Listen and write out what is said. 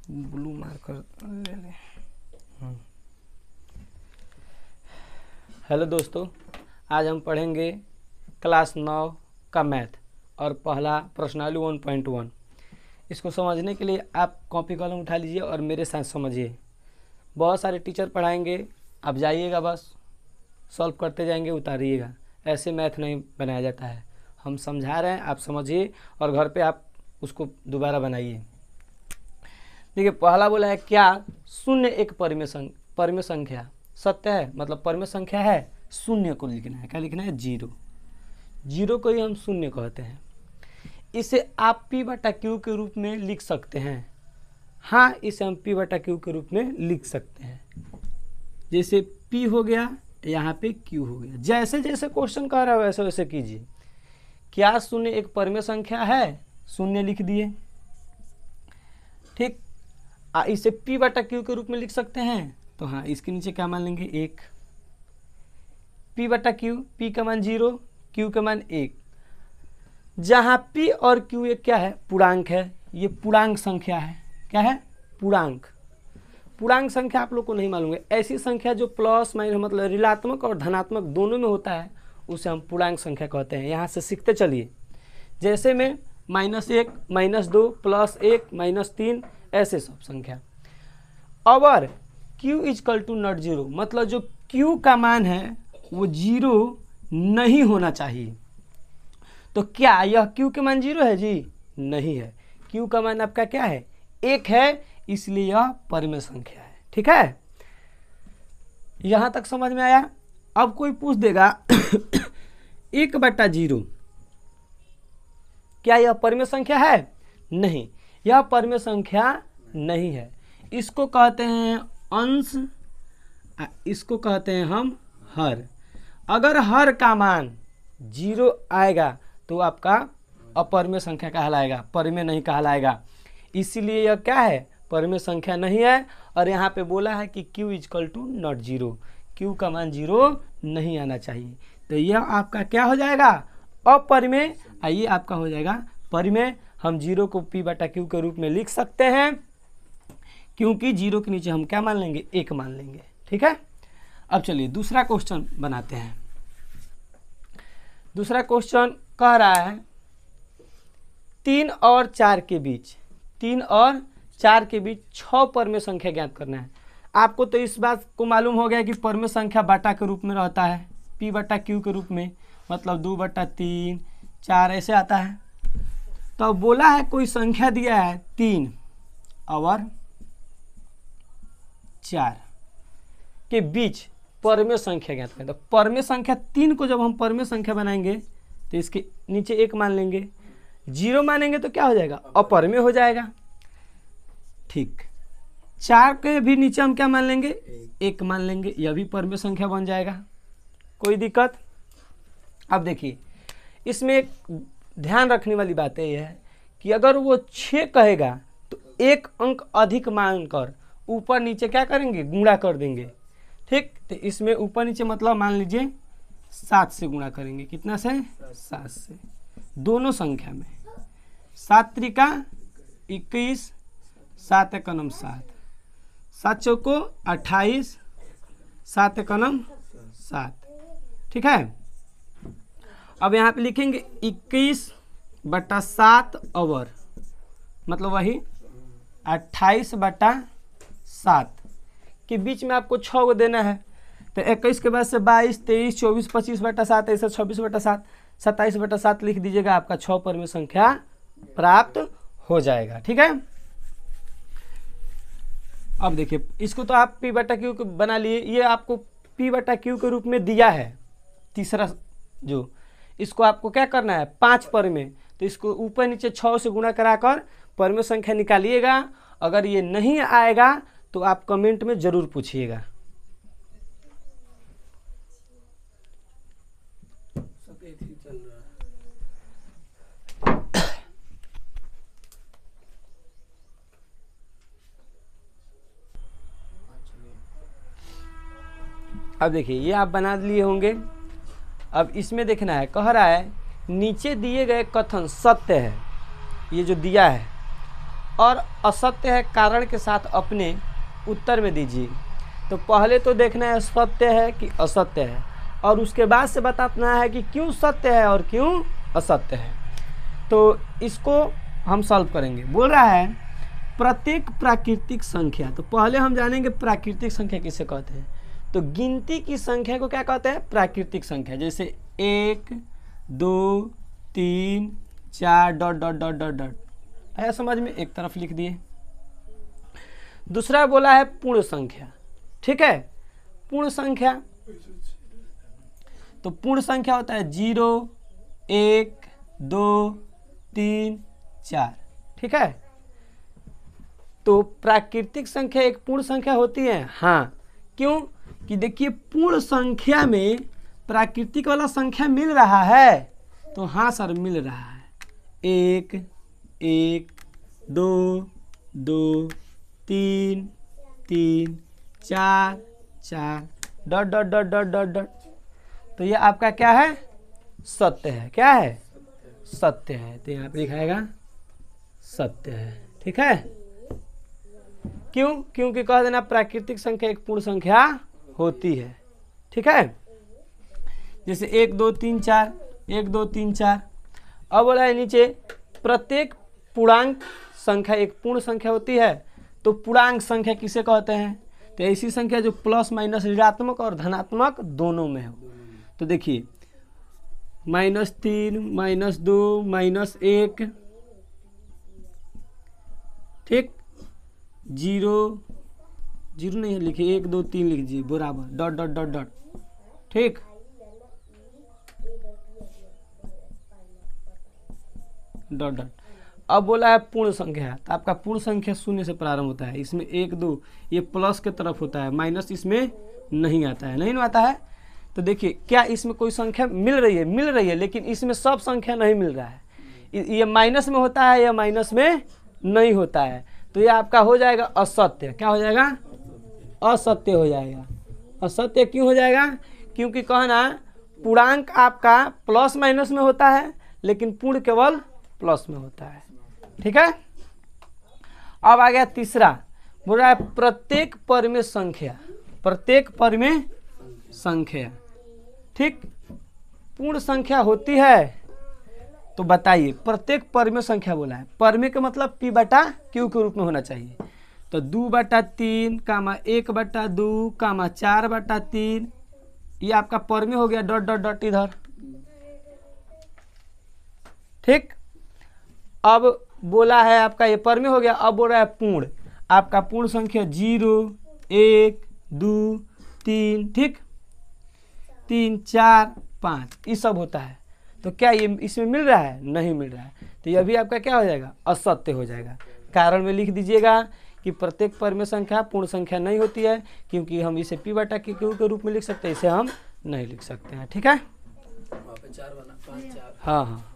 Blue marker ले ले। Hello दोस्तों, आज हम पढ़ेंगे क्लास 9 का मैथ और पहला प्रश्नावली 1.1। इसको समझने के लिए आप कॉपी कलम उठा लीजिए और मेरे साथ समझिए। बहुत सारे टीचर पढ़ाएंगे, आप जाइएगा बस सॉल्व करते जाएंगे, उतारिएगा। ऐसे मैथ नहीं बनाया जाता है। हम समझा रहे हैं, आप समझिए और घर पे आप उसको दोबारा बनाइए। देखिए, पहला बोला है क्या शून्य एक परिमेय संख्या सत्य है, मतलब परिमेय संख्या है। शून्य को लिखना है, क्या लिखना है? जीरो। जीरो को ही हम शून्य कहते हैं। इसे आप पी बटा क्यू के रूप में लिख सकते हैं। हाँ, इसे हम पी बटा क्यू के रूप में लिख सकते हैं। जैसे पी हो गया, यहाँ पे क्यू हो गया। जैसे जैसे क्वेश्चन कह रहा है वैसे वैसे कीजिए। क्या शून्य एक परिमेय संख्या है? शून्य लिख दिए। ठीक, इसे पी बटा क्यू के रूप में लिख सकते हैं। तो हाँ, इसके नीचे क्या मान लेंगे? एक। पी बटा क्यू, पी का मान 0, क्यू का मान 1। जहाँ पी और क्यू एक क्या है? पूर्णांक है। ये पूर्णांक संख्या है। क्या है? पूर्णांक। पूर्णांक संख्या आप लोग को नहीं मालूम है। ऐसी संख्या जो प्लस माइनस मतलब ऋणात्मक और धनात्मक दोनों में होता है उसे हम पूर्णांक संख्या कहते हैं। यहाँ से सीखते चलिए। जैसे में -1, -2, +1, -3, ऐसे सब संख्या। अगर q = नॉट 0, मतलब जो q का मान है वो 0 नहीं होना चाहिए। तो क्या यह q के मान 0 है जी? नहीं है। q का मान आपका क्या है? 1 है, इसलिए यह परिमेय संख्या है। ठीक है, यहां तक समझ में आया? अब कोई पूछ देगा 1/0 क्या यह परिमेय संख्या है? नहीं, यह परिमेय संख्या नहीं है। इसको कहते हैं अंश, इसको कहते हैं हम हर। अगर हर का मान 0 आएगा तो आपका अपरिमेय संख्या कहलाएगा, परिमेय नहीं कहलाएगा। इसीलिए यह क्या है? परिमेय संख्या नहीं है। और यहाँ पे बोला है कि q = नॉट 0, q का मान 0 नहीं आना चाहिए। तो यह आपका क्या हो जाएगा? अपरिमेय। आइए, आपका हो जाएगा परिमेय। हम 0 को p बटा q के रूप में लिख सकते हैं, क्योंकि 0 के नीचे हम क्या मान लेंगे? 1 मान लेंगे। ठीक है, अब चलिए दूसरा क्वेश्चन बनाते हैं। दूसरा क्वेश्चन कह रहा है 3 और 4 के बीच, 3 और 4 के बीच 6 परिमेय संख्या ज्ञात करना है। आपको तो इस बात को मालूम हो गया कि परिमेय संख्या बाटा के रूप में रहता है, p बटा q के रूप में, मतलब 2/3, 4 ऐसे आता है। तो बोला है कोई संख्या दिया है 3 और 4 के बीच परिमेय संख्या ज्ञात करें। तो परिमेय संख्या 3 को जब हम परिमेय संख्या बनाएंगे तो इसके नीचे 1 मान लेंगे। 0 मानेंगे तो क्या हो जाएगा? अपरिमेय हो जाएगा। ठीक, 4 के भी नीचे हम क्या मान लेंगे? 1 मान लेंगे। यह भी परिमेय संख्या बन जाएगा। कोई दिक्कत? अब देखिए, इसमें एक ध्यान रखने वाली बात यह है कि अगर वो 6 कहेगा तो 1 अंक अधिक मानकर ऊपर नीचे क्या करेंगे? गुणा कर देंगे। ठीक, तो इसमें ऊपर नीचे मतलब मान लीजिए 7 से गुणा करेंगे। कितना से? 7 से। दोनों संख्या में 7 त्रिका 21, 7 एकम 7, 7 चौको 28, 7 एकम 7। ठीक है, अब यहाँ पे लिखेंगे 21/7 ओवर, मतलब वही 28/7 के बीच में आपको 6 को देना है। तो 21 के बाद से 22, 23, 24, 25/7, ऐसे 26/7, 27/7 लिख दीजिएगा। आपका 6 परिमेय संख्या प्राप्त हो जाएगा। ठीक है, अब देखिए, इसको तो आप p बटा क्यू बना लिए। ये आपको p बटा क्यू के रूप में दिया है। तीसरा जो इसको आपको क्या करना है? 5 परिमेय। तो इसको ऊपर नीचे 6 से गुणा कराकर परिमेय संख्या निकालिएगा। अगर ये नहीं आएगा तो आप कमेंट में जरूर पूछिएगा। अब देखिए, ये आप बना लिए होंगे। अब इसमें देखना है, कह रहा है नीचे दिए गए कथन सत्य है। ये जो दिया है और असत्य है कारण के साथ अपने उत्तर में दीजिए। तो पहले तो देखना है सत्य है कि असत्य है, और उसके बाद से बताना है कि क्यों सत्य है और क्यों असत्य है। तो इसको हम सॉल्व करेंगे। बोल रहा है प्रत्येक प्राकृतिक संख्या, तो पहले हम जानेंगे प्राकृतिक संख्या किसे कहते हैं। तो गिनती की संख्या को क्या कहते हैं? प्राकृतिक संख्या। जैसे 1 2 3 4 dot dot dot dot dot, आया समझ में? एक तरफ लिख दिए। दूसरा बोला है पूर्ण संख्या, ठीक है। पूर्ण संख्या, तो पूर्ण संख्या होता है 0 1 2 3 4, ठीक है। तो प्राकृतिक संख्या एक पूर्ण संख्या होती है, हाँ। क्यों? कि देखिए पूर्ण संख्या में प्राकृतिक वाला संख्या मिल रहा है, तो हाँ सर मिल रहा है। 1 1 2 2 3 3 4 4 dot dot dot dot dot dot. तो ये आपका क्या है? सत्य है। क्या है? सत्य है। तो यहाँ पे लिखाएगा सत्य है, ठीक है। क्यों? क्योंकि कह देना प्राकृतिक संख्या एक पूर्ण संख्या होती है, ठीक है। जैसे 1 2 3 4 1 2 3 4। अब बोला है नीचे प्रत्येक पूर्णांक संख्या एक पूर्ण संख्या होती है। तो पूर्णांक संख्या किसे कहते हैं? तो ऐसी संख्या जो प्लस माइनस ऋणात्मक और धनात्मक दोनों में हो। तो देखिए -3 -2 -1, ठीक। 0 0 नहीं लिखिए, 1 2 3 लिख दीजिए बराबर डॉट डॉट डॉट डॉट, ठीक। Dot dot. अब बोला है पूर्ण संख्या, तो आपका पूर्ण संख्या शून्य से प्रारंभ होता है। इसमें 1 2 ये प्लस के तरफ होता है, माइनस इसमें नहीं आता है, नहीं आता है। तो देखिए क्या इसमें कोई संख्या मिल रही है? मिल रही है, लेकिन इसमें सब संख्या नहीं मिल रहा है। ये माइनस में होता है, या माइनस में नहीं होता है। तो ये आपका हो जाएगा असत्य। क्या हो जाएगा? असत्य हो जाएगा। असत्य क्यों हो जाएगा? क्योंकि कहना पूर्णांक आपका प्लस माइनस में होता है, लेकिन पूर्ण केवल प्लस में होता है, ठीक है। अब आ गया तीसरा, बोल रहा है प्रत्येक परिमेय संख्या। प्रत्येक परिमेय संख्या, ठीक। पूर्ण संख्या होती है, तो बताइए प्रत्येक परिमेय संख्या बोला है। परिमेय का मतलब P बटा Q के रूप में होना चाहिए। तो 2/3 कामा 1/2 कामा 4/3, ये आपका परिमेय हो गया डॉट डॉट डॉट इधर, ठीक। अब बोला है आपका ये परिमेय हो गया। अब बोल रहा है पूर्ण। आपका पूर्ण संख्या 0 1 2 3, ठीक। 3 4 5 ये सब होता है। तो क्या ये इसमें मिल रहा है? नहीं मिल रहा है। तो ये भी आपका क्या हो जाएगा? असत्य हो जाएगा। कारण में लिख दीजिएगा कि प्रत्येक परिमेय संख्या पूर्ण संख्या नहीं होती है, क्योंकि हम इसे P बटा Q के रूप में लिख सकते हैं, इसे हम नहीं लिख सकते हैं, ठीक है। वहाँ पे 4 बना 5 4। हाँ हाँ।